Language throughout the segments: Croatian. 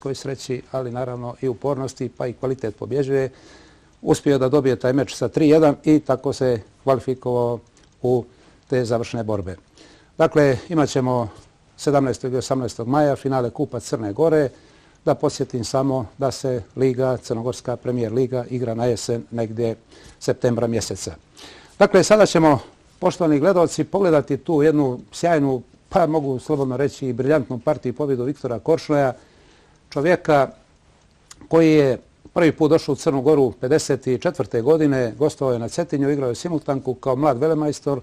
koji sreći, ali naravno i upornosti, pa i kvalitet pobjeđuje. Uspio da dobije taj meč sa 3:1 i tako se kvalifikovao u te završne borbe. Dakle, imat ćemo 17. i 18. maja finale Kupa Crne Gore. Da podsjetim samo da se Liga, Crnogorska premijer liga, igra na jesen negdje septembra mjeseca. Dakle, sada ćemo, poštovani gledalci, pogledati tu jednu sjajnu, pa mogu slobodno reći i briljantnu partiju pobjedu Viktora Korčnoja, čovjeka koji je prvi put došao u Crnu Goru 54. godine, gostovao je na Cetinju, igrao je simultanku kao mlad velemajstor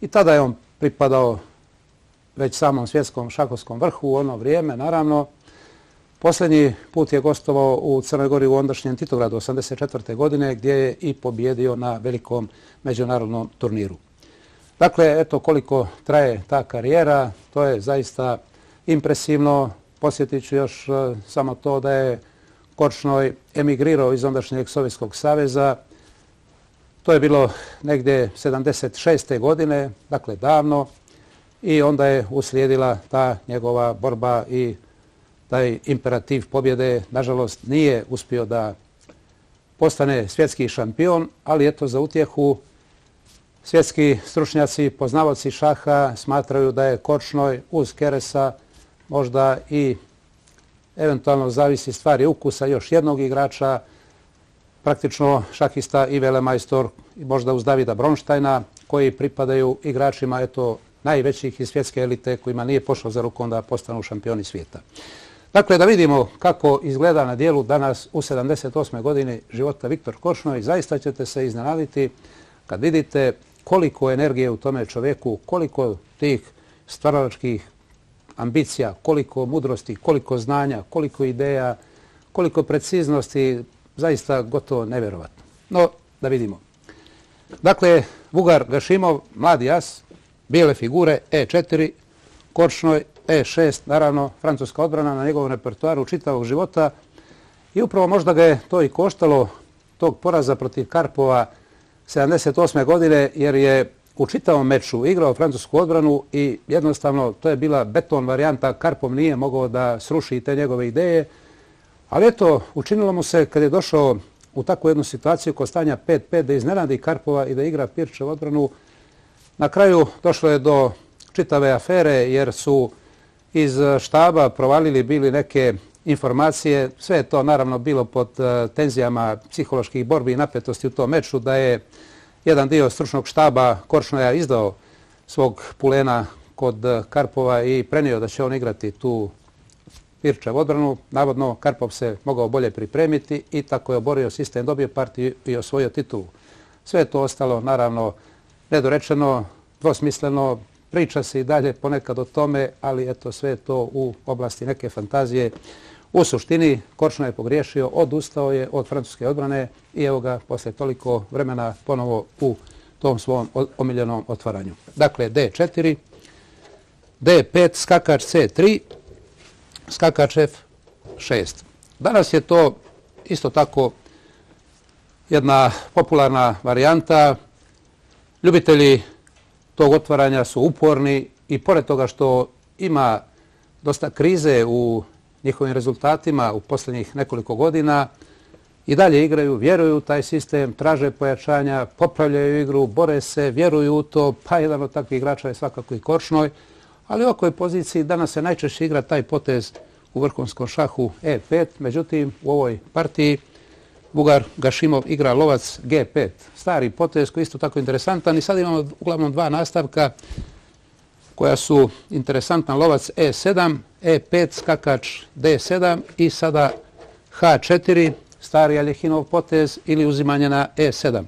i tada je on pripadao već samom svjetskom šahovskom vrhu u ono vrijeme, naravno. Posljednji put je gostovao u Crnoj Gori u ondašnjem Titogradu 84. godine gdje je i pobjedio na velikom međunarodnom turniru. Dakle, eto koliko traje ta karijera, to je zaista impresivno. Posjetit ću još samo to da je Korčnoj emigrirao iz ondašnjeg Sovjetskog saveza. To je bilo negdje 76. godine, dakle davno, i onda je uslijedila ta njegova borba i taj imperativ pobjede. Nažalost, nije uspio da postane svjetski šampion, ali eto za utjehu svjetski stručnjaci, poznavaoci šaha smatraju da je Korčnoj uz Keresa možda i eventualno zavisi stvari ukusa još jednog igrača, praktično šahista i velemajstor, možda uz Davida Bronštajna, koji pripadaju igračima eto najvećih iz svjetske elite kojima nije pošlo za rukom da postanu šampioni svijeta. Dakle, da vidimo kako izgleda na dijelu danas u 78. godini života Viktor Korčnoj. Zaista ćete se iznenaditi kad vidite koliko energije u tome čovjeku, koliko tih stvaralačkih ambicija, koliko mudrosti, koliko znanja, koliko ideja, koliko preciznosti, zaista gotovo nevjerovatno. No, da vidimo. Dakle, Vugar Gašimov, mladi as, bijele figure, E4, Korčnoj, E6, naravno, francuska odbrana na njegovom repertoaru čitavog života. I upravo možda ga je to i koštalo tog poraza protiv Karpova 78. godine, jer je u čitavom meču igrao francusku odbranu i jednostavno to je bila beton varijanta. Karpov nije mogao da sruši te njegove ideje. Ali eto, učinilo mu se kad je došao u takvu jednu situaciju kod stanja 5:5 da iznenadi Karpova i da igra Pirčev odbranu. Na kraju došlo je do čitave afere jer su iz štaba provalili bili neke informacije. Sve je to naravno bilo pod tenzijama psiholoških borbi i napetosti u tom meču, da je jedan dio stručnog štaba Korčnoja izdao svog pulena kod Karpova i prenio da će on igrati tu Pirčev odbranu. Navodno, Karpov se mogao bolje pripremiti i tako je oborio sistem, dobio partiju i osvojio titulu. Sve je to ostalo, naravno, nedorečeno, dvosmisleno, priča se i dalje ponekad o tome, ali eto sve je to u oblasti neke fantazije. U suštini, Korčnoj je pogriješio, odustao je od francuske odbrane i evo ga posle toliko vremena ponovo u tom svom omiljenom otvaranju. Dakle, D4, D5, skakač C3, skakač F6. Danas je to isto tako jedna popularna varijanta. Ljubitelji tog otvaranja su uporni i pored toga što ima dosta krize u njihovim rezultatima u posljednjih nekoliko godina, i dalje igraju, vjeruju u taj sistem, traže pojačanja, popravljaju igru, bore se, vjeruju u to, pa jedan od takvih igrača je svakako i Korčnoj, ali u ovakvoj poziciji danas se najčešće igra taj potez u vrhunskom šahu E5, međutim u ovoj partiji Vugar Gašimov igra lovac G5, stari potez koji je isto tako interesantan i sad imamo uglavnom dva nastavka koja su interesantna, lovac E7, E5, skakač D7 i sada H4, stari Aljehinov potez ili uzimanje na E7.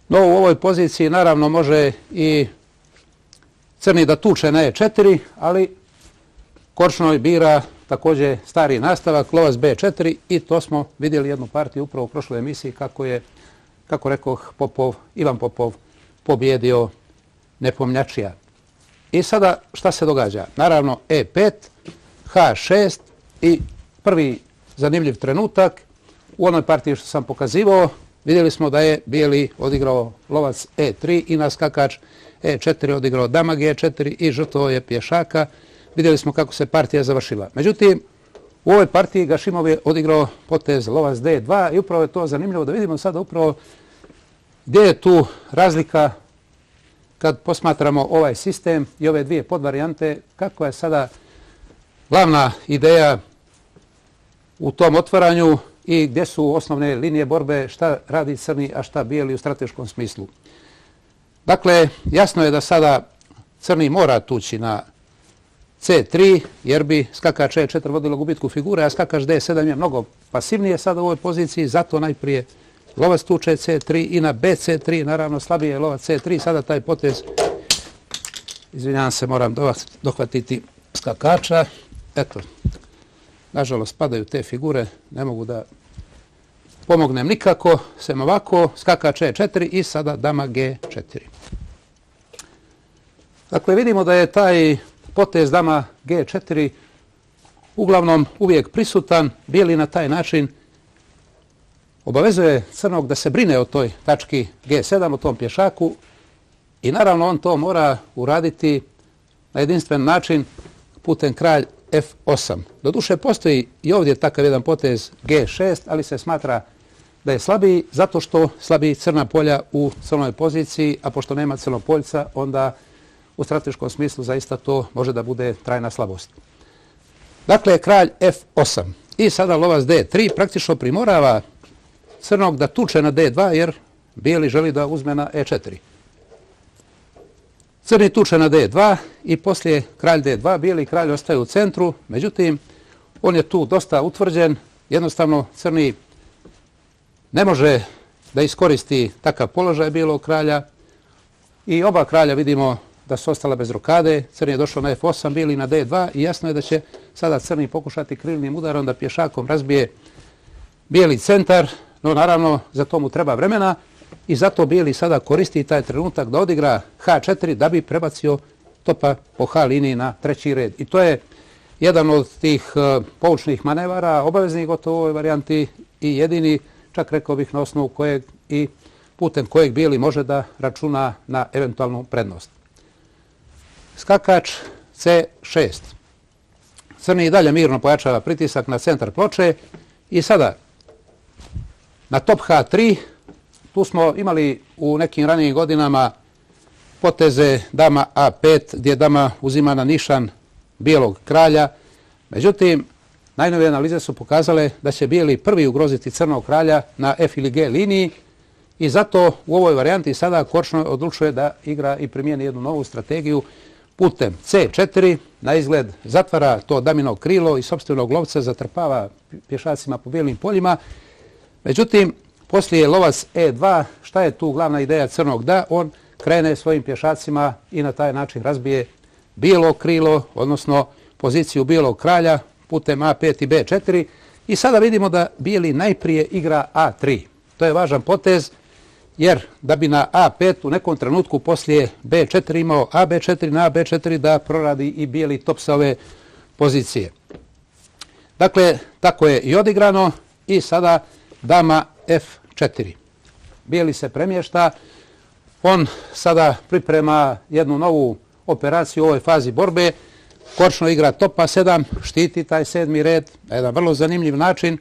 No u ovoj poziciji naravno može i crni da tuče na E4, ali Korčnoj bira također stari nastavak, lovac B4 i to smo vidjeli jednu partiju upravo u prošloj emisiji kako je, kako rekoh, Ivan Popov pobjedio nepomnjačija. I sada šta se događa? Naravno E5, H6 i prvi zanimljiv trenutak u onoj partiji što sam pokazivao, vidjeli smo da je bijeli odigrao lovac E3 i na skakač E4 odigrao dama G4 i žrtvovao je pješaka. Vidjeli smo kako se partija završila. Međutim, U ovoj partiji Gašimov je odigrao potez lovac D2 i upravo je to zanimljivo da vidimo sada upravo gdje je tu razlika kad posmatramo ovaj sistem i ove dvije podvarijante, kako je sada glavna ideja u tom otvaranju i gdje su osnovne linije borbe, šta radi crni, a šta bijeli u strateškom smislu. Dakle, jasno je da sada crni mora tući na C3, jer bi skakač E4 vodilo gubitku figure, a skakač D7 je mnogo pasivnije sada u ovoj poziciji, zato najprije lovac tuče C3 i na BC3, naravno slabije je lovac C3, sada taj potez, izvinjavam se, moram dohvatiti skakača, eto, nažalost padaju te figure, ne mogu da pomognem nikako, sem ovako, skakač E4 i sada dama G4. Dakle, vidimo da je taj potez dama G4 uglavnom uvijek prisutan, bijeli na taj način obavezuje crnog da se brine o toj tački G7, o tom pješaku i naravno on to mora uraditi na jedinstven način putem kralj F8. Doduše postoji i ovdje takav jedan potez G6, ali se smatra da je slabiji zato što slabiji crna polja u crnoj poziciji, a pošto nema crnopoljca, onda u strateškom smislu zaista to može da bude trajna slabost. Dakle, kralj F8 i sada lovac D3 praktično primorava crnog da tuče na D2 jer bijeli želi da uzme na E4. Crni tuče na D2 i poslije kralj D2, bijeli kralj ostaje u centru, međutim on je tu dosta utvrđen, jednostavno crni ne može da iskoristi takav položaj bijelog kralja i oba kralja vidimo da su ostala bez rokade, crni je došao na F8, bijeli na D2 i jasno je da će sada crni pokušati krilnim udarom da pješakom razbije bijeli centar, no naravno za to mu treba vremena i zato bijeli sada koristi taj trenutak da odigra H4 da bi prebacio topa po H liniji na treći red. I to je jedan od tih poučnih manevara, obaveznih gotovo u ovoj varijanti i jedini, čak rekao bih na osnovu kojeg i putem kojeg bijeli može da računa na eventualnu prednost. Skakač C6. Crni i dalje mirno pojačava pritisak na centar ploče i sada na top H3, tu smo imali u nekim ranijim godinama poteze dama A5 gdje dama uzima na nišan bijelog kralja. Međutim, najnovije analize su pokazale da će bijeli prvi ugroziti crnog kralja na F ili G liniji i zato u ovoj varijanti sada Korčnoj odlučuje da igra i primijeni jednu novu strategiju putem C4, na izgled zatvara to damino krilo i sopstvenog lovca zatrpava pješacima po bijelim poljima. Međutim, poslije lovac E2, šta je tu glavna ideja crnog? Da on krene svojim pješacima i na taj način razbije bijelo krilo, odnosno poziciju bijelog kralja putem A5 i B4. I sada vidimo da bijeli najprije igra A3. To je važan potez jer da bi na A5 u nekom trenutku poslije B4 imao AB4 na AB4 da proradi i bijeli top sa ove pozicije. Dakle, tako je i odigrano i sada dama F4. Bijeli se premješta, on sada priprema jednu novu operaciju u ovoj fazi borbe. Korčno igra topa 7, štiti taj 7. red na jedan vrlo zanimljiv način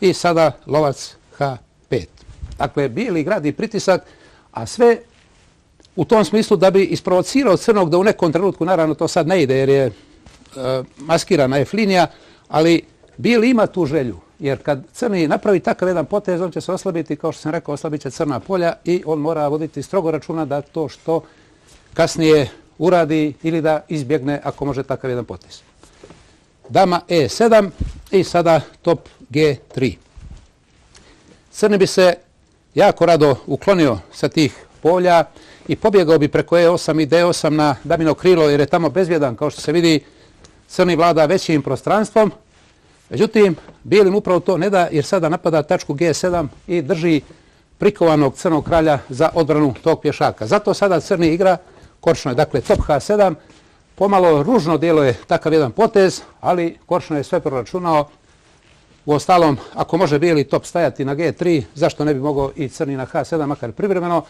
i sada lovac H5. Dakle, bijeli gradi pritisak, a sve u tom smislu da bi isprovocirao crnog da u nekom trenutku, naravno to sad ne ide jer je maskirana F linija, ali bijeli ima tu želju. Jer kad crni napravi takav jedan potez, on će se oslabiti, kao što sam rekao, oslabit će crna polja i on mora voditi strogo računa da to što kasnije uradi ili da izbjegne ako može takav jedan potez. Dama E7 i sada top G3. Crni bi se jako rado uklonio sa tih polja i pobjegao bi preko E8 i D8 na damino krilo jer je tamo bezbjedan, kao što se vidi, crni vlada većim prostranstvom. Međutim, bijelim upravo to ne da jer sada napada tačku G7 i drži prikovanog crnog kralja za odbranu tog pješaka. Zato sada crni igra Korčno je, dakle, top H7. Pomalo ružno djeluje takav jedan potez, ali Korčno je sve proračunao. Uostalom, ako može bijeli top stajati na G3, zašto ne bi mogao i crni na H7, makar privremeno,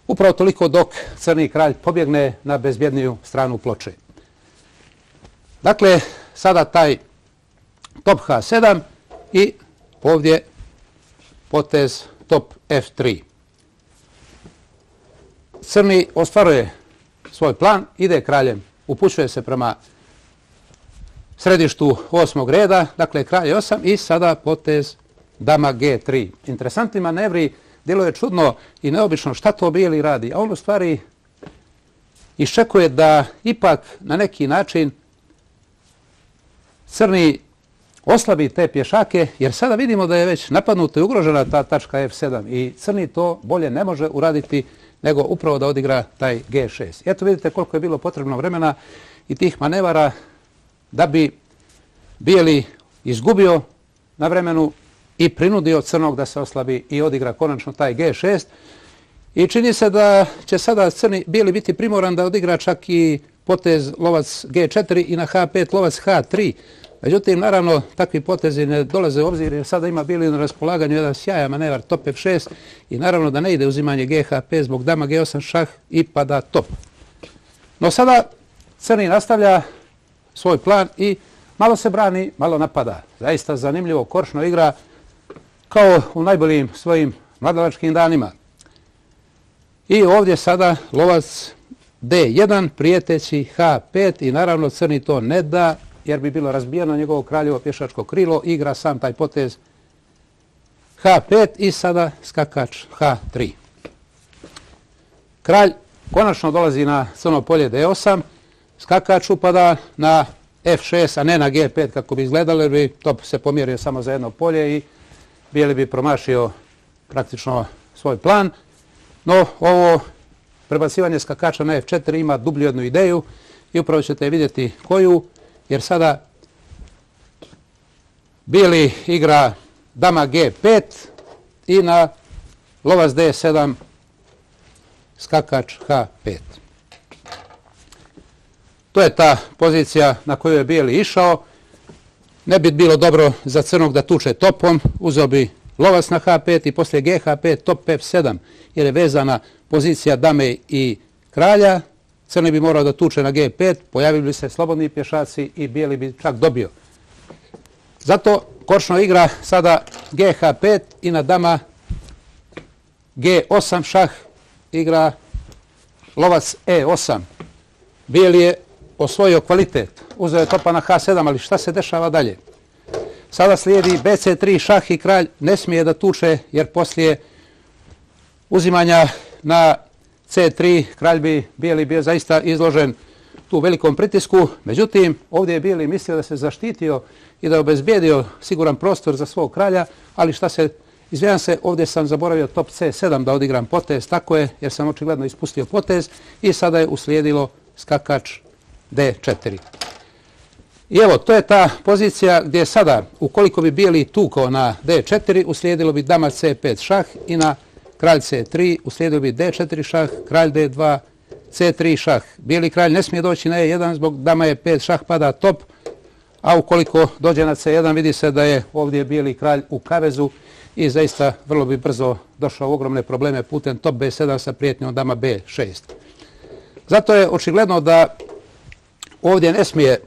upravo toliko dok crni kralj pobjegne na bezbjedniju stranu ploče. Dakle, sada taj top H7 i ovdje potez top F3. Crni ostvaruje svoj plan, ide kraljem, upućuje se prema središtu 8. reda, dakle kralj 8 i sada potez dama G3. Interesantni manevri, djeluje čudno i neobično šta to bijeli radi, a on u stvari iščekuje da ipak na neki način crni oslabi te pješake, jer sada vidimo da je već napadnuta i ugrožena ta tačka F7 i crni to bolje ne može uraditi nego upravo da odigra taj G6. Eto vidite koliko je bilo potrebno vremena i tih manevara da bi bijeli izgubio na vremenu i prinudio crnog da se oslabi i odigra konačno taj G6. I čini se da će sada bijeli biti primoran da odigra čak i potez lovac G4 i na H5 lovac H3. Međutim, naravno, takvi potezi ne dolaze u obzir jer sada ima bijeli na raspolaganju jedan sjajan manevar top F6 i naravno da ne ide uzimanje GH5 zbog dama G8 šah i pada top. No sada crni nastavlja svoj plan i malo se brani, malo napada. Zaista zanimljivo, košno igra kao u najboljim svojim mladalačkim danima. I ovdje sada lovac D1 prijeteći H5 i naravno crni to ne da jer bi bilo razbijeno njegovo kraljevo pješačko krilo, igra sam taj potez H5 i sada skakač H3. Kralj konačno dolazi na crno polje D8, skakač upada na F6, a ne na G5 kako bi izgledalo jer bi top se pomjerio samo za jedno polje i bijeli bi promašio praktično svoj plan. No ovo prebacivanje skakača na F4 ima dublju jednu ideju i upravo ćete vidjeti koju, jer sada bijeli igra dama G5 i na lovac D7 skakač H5. To je ta pozicija na koju je bijeli išao. Ne bi bilo dobro za crnog da tuče topom, uzeo bi lovac na H5 i poslije GH5 top F7 jer je vezana pozicija dame i kralja. Crni bi morao da tuče na G5, pojavili bi se slobodni pješaci i bijeli bi čak dobio. Zato kočno igra sada GH5 i na dama G8 šah igra lovac E8. Bijeli je osvojio kvalitet, uzeo je topa na H7, ali šta se dešava dalje? Sada slijedi BC3 šah i kralj ne smije da tuče jer poslije uzimanja na C3 kralj bi bijeli bio zaista izložen tu velikom pritisku. Međutim, ovdje je bijeli mislio da se zaštitio i da je obezbijedio siguran prostor za svog kralja, ali šta se, izvijem se, ovdje sam zaboravio top C7 da odigram potez, tako je, jer sam očigledno ispustio potez i sada je uslijedilo skakač D4. I evo, to je ta pozicija gdje sada, ukoliko bi bijeli tukao na D4, uslijedilo bi dama C5 šah i na kralj C3, uslijedilo bi D4 šah, kralj D2, C3 šah. Bijeli kralj ne smije doći na E1 zbog dama E5 šah, pada top, a ukoliko dođe na C1 vidi se da je ovdje bijeli kralj u kavezu i zaista vrlo bi brzo došao u ogromne probleme putem top B7 sa prijetnjom dama B6. Zato je očigledno da ovdje ne smije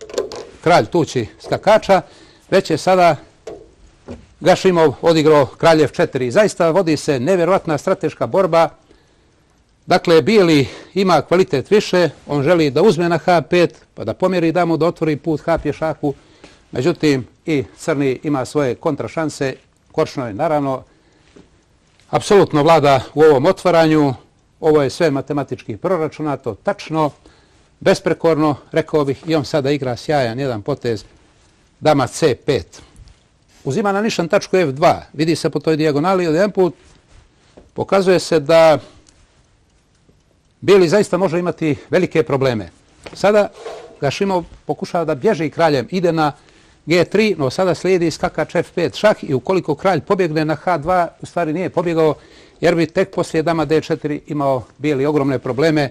kralj tući skakača, već je sada Gašimov odigrao kralj F4. Zaista vodi se nevjerojatna strateška borba. Dakle, bijeli ima kvalitet više, on želi da uzme na H5, pa da pomjeri damu, da otvori put H pješaku. Međutim, i crni ima svoje kontrašanse. Kočnoj, naravno, apsolutno vlada u ovom otvaranju. Ovo je sve matematički proračunato, tačno, besprekorno, rekao bih, i on sada igra sjajan jedan potez dama C5. Uzima na nišan tačku F2, vidi se po toj dijagonali od jedan put, pokazuje se da bijeli zaista može imati velike probleme. Sada Gašimov pokušava da bježi kraljem, ide na G3, no sada slijedi skakač F5 šah i ukoliko kralj pobjegne na H2, u stvari nije pobjegao, jer bi tek poslije dama D4 imao bijeli ogromne probleme,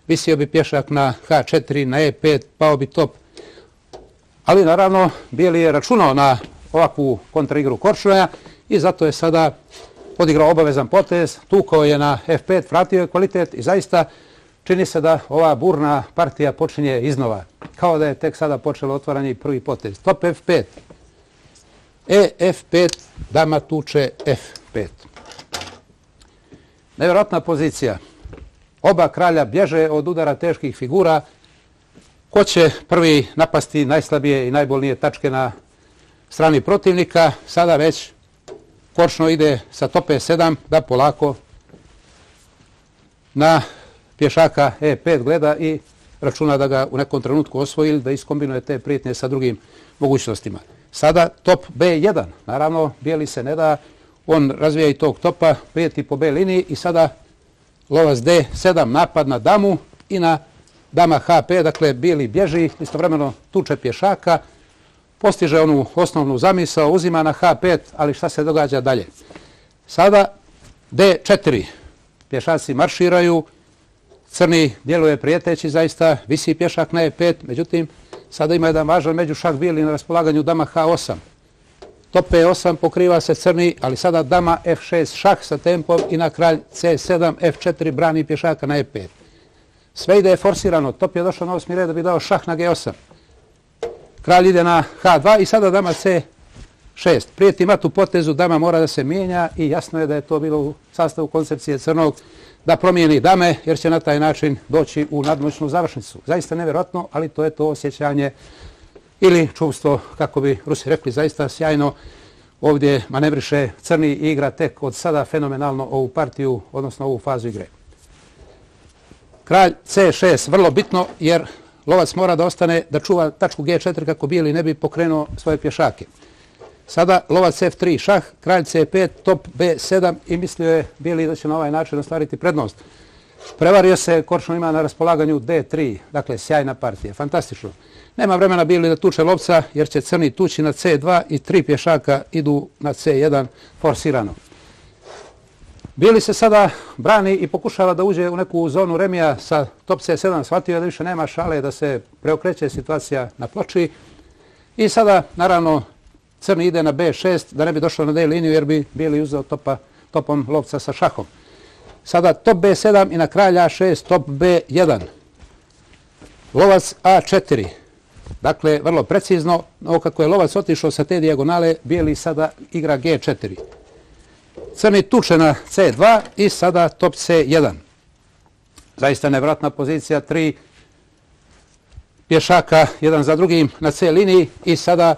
visio bi pješak na H4, na E5, pao bi top. Ali naravno, bijeli je računao na ovakvu kontraigru Korčnoja i zato je sada odigrao obavezan potez, tukao je na F5, vratio je kvalitet i zaista čini se da ova burna partija počinje iznova. Kao da je tek sada počelo otvaranje i prvi potez. Top F5. F5, dama tuče F5. Nevjerojatna pozicija. Oba kralja bježe od udara teških figura. Ko će prvi napasti najslabije i najbolnije tačke na strani protivnika? Sada već kočno ide sa tope 7 da polako na pješaka E5 gleda i računa da ga u nekom trenutku osvoji ili da iskombinuje te prijetnje sa drugim mogućnostima. Sada top B1. Naravno, bijeli se ne da. On razvija i tog topa, prijeti po B liniji i sada lovac D7 napad na damu i na dama H5. Dakle, bijeli bježi, istovremeno tuče pješaka, postiže onu osnovnu zamisao, uzima na H5, ali šta se događa dalje? Sada D4. Pješaci marširaju, crni djeluje prijeteći zaista, visi pješak na E5, međutim, sada ima jedan važan međušah bijeli na raspolaganju dama H8. Top E8 pokriva se crni, ali sada dama F6 šah sa tempom i na kralj C7 F4 brani pješaka na E5. Sve ide forsirano, top je došao na 8. red da bi dao šah na G8. Kralj ide na H2 i sada dama C6. Prijeti matu potezu, dama mora da se mijenja i jasno je da je to bilo u sastavu koncepcije crnog da promijeni dame jer će na taj način doći u nadmoćnu završnicu. Zaista nevjerojatno, ali to je to osjećanje ili čuvstvo, kako bi Rusi rekli, zaista sjajno. Ovdje manevriše crni i igra tek od sada fenomenalno ovu partiju, odnosno ovu fazu igre. Kralj C6, vrlo bitno jer lovac mora da ostane da čuva tačku G4 kako bijeli ne bi pokrenuo svoje pješake. Sada lovac F3 šah, kralj C5, top B7 i mislio je bijeli da će na ovaj način ostvariti prednost. Prevario se, kočno ima na raspolaganju D3, dakle sjajna partija, fantastično. Nema vremena bijeli da tuče lovca jer će crni tući na C2 i 3 pješaka idu na C1 forsirano. Bijeli se sada brani i pokušava da uđe u neku zonu remija sa top C7, shvatio je da više nema šale, da se preokreće situacija na ploči. I sada, naravno, crni ide na B6 da ne bi došao na D liniju jer bi bijeli uzeo topom lovca sa šahom. Sada top B7 i na kralj A6 top B1. Lovac A4. Dakle, vrlo precizno, ovo kako je lovac otišao sa te dijagonale, bijeli sada igra G4. Crni tuče na C2 i sada top C1. Zaista nevjerojatna pozicija, 3 pješaka jedan za drugim na C liniji i sada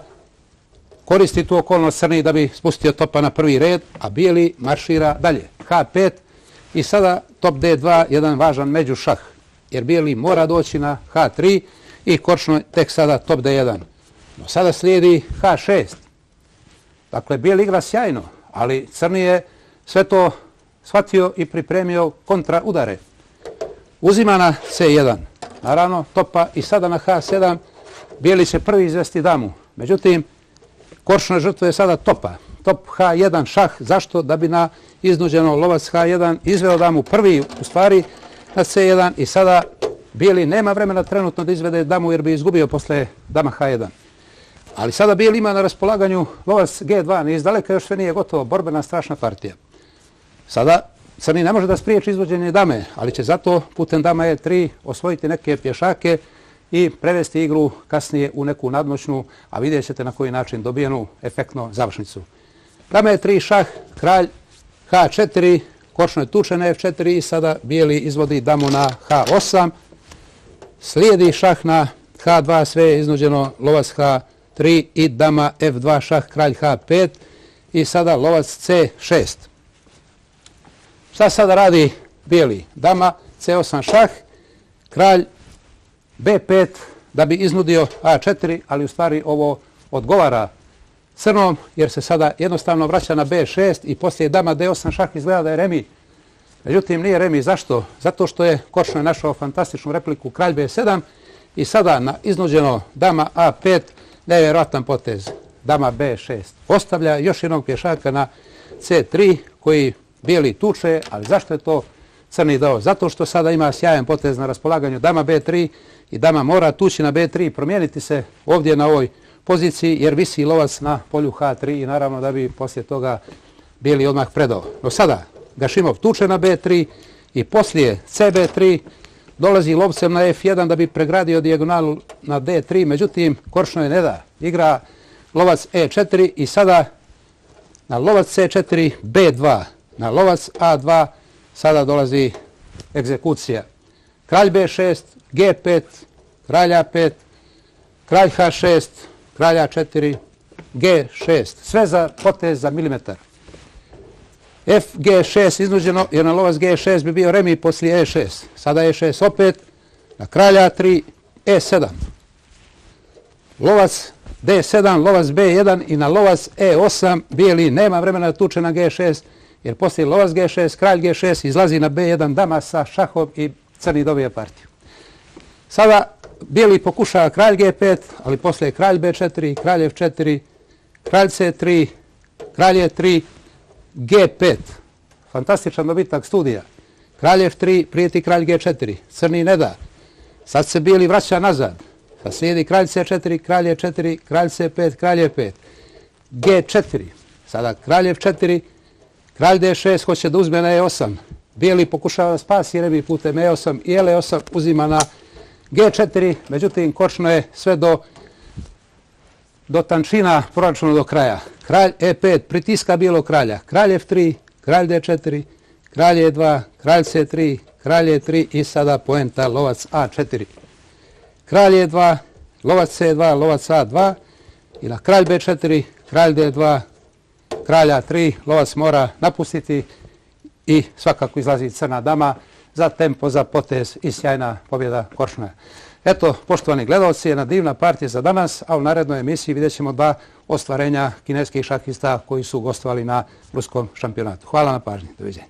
koristi tu okolnost crni da bi spustio topa na prvi red, a bijeli maršira dalje. H5 i sada top D2, jedan važan međušah, jer bijeli mora doći na H3 i kočno tek sada top D1. No sada slijedi H6. Dakle, bijeli igra sjajno, ali crni je sve to shvatio i pripremio kontra udare. Uzima na C1, naravno topa i sada na H7, bijeli će prvi izvesti damu. Međutim, kočno žrtvuje sada topa. Top H1 šah, zašto? Da bi na iznuđeno lovac H1 izveo damu prvi u stvari na C1 i sada bijeli nema vremena trenutno da izvede damu jer bi izgubio posle dama H1. Ali sada bijeli ima na raspolaganju lovac G2, ni izdaleka još sve nije gotovo, borbena strašna partija. Sada crni ne može da spriječi izvođenje dame, ali će zato putem dama E3 osvojiti neke pješake i prevesti igru kasnije u neku nadmoćnu, a vidjet ćete na koji način dobijenu efektno završnicu. Dama E3 šah, kralj H4, kočno je tučen na F4 i sada bijeli izvodi damu na H8. Slijedi šah na H2, sve je iznuđeno, lovac H3 i dama F2 šah, kralj H5 i sada lovac C6. Šta sada radi bijeli? Dama C8 šah, kralj B5 da bi iznudio A4, ali u stvari ovo odgovara crnom jer se sada jednostavno vraća na B6 i poslije dama D8 šah izgleda da je remi. Međutim, nije remi. Zašto? Zato što je kočno našao fantastičnu repliku kralj B7 i sada na iznuđeno dama A5 nevjerojatan potez. Dama B6 ostavlja još jednog pješaka na C3 koji bijeli tuče, ali zašto je to crni dao? Zato što sada ima sjajan potez na raspolaganju dama B3 i dama mora tući na B3 i promijeniti se ovdje na ovoj poziciji jer visi lovac na polju H3 i naravno da bi poslije toga bijeli odmah predao. No sada Gašimov tuče na B3 i poslije CB3 dolazi lovcem na F1 da bi pregradio dijagonalu na D3, međutim kočno je ne da. Igra lovac E4 i sada na lovac C4 B2, na lovac A2 sada dolazi egzekucija. Kralj B6, G5, kralj A5, kralj H6, kralj A4, G6. Sve za potez za milimetar. F, G6 iznuđeno jer na lovac G6 bi bio remi poslije E6. Sada E6 opet, na kralj A3, E7. Lovac D7, lovac B1 i na lovac E8 bijeli nema vremena da tuče na G6 jer poslije lovac G6, kralj G6 izlazi na B1 dama sa šahom i crni dobije partiju. Sada bijeli pokušava kralj G5, ali poslije kralj B4, kralj F4, kralj C3, kralj E3, G5. Fantastičan dobitak studija. Kralj F3, prijeti kralj G4. Crni ne da. Sad se bijeli vraća nazad. Sad slijedi kralj C4, kralj E4, kralj C5, kralj E5. G4. Sada kralj F4, kralj D6 hoće da uzme na E8. Bijeli pokušava da spasi remi putem E8 i L8 uzima na G4. Međutim, kočno je sve do tančina proračuna do kraja. Kralj E5 pritiska bijelog kralja. Kralj F3, kralj D4, kralj E2, kralj C3, kralj E3 i sada poenta lovac A4. Kralj E2, lovac C2, lovac A2 i na kralj B4, kralj D2, kralj A3, lovac mora napustiti i svakako izlazi crna dama za tempo, za potez i sjajna pobjeda Korčnoja. Eto, poštovani gledalci, jedna divna partija za danas, a u narednoj emisiji vidjet ćemo dva ostvarenja kineskih šahista koji su gostovali na ruskom šampionatu. Hvala na pažnji. Doviđenja.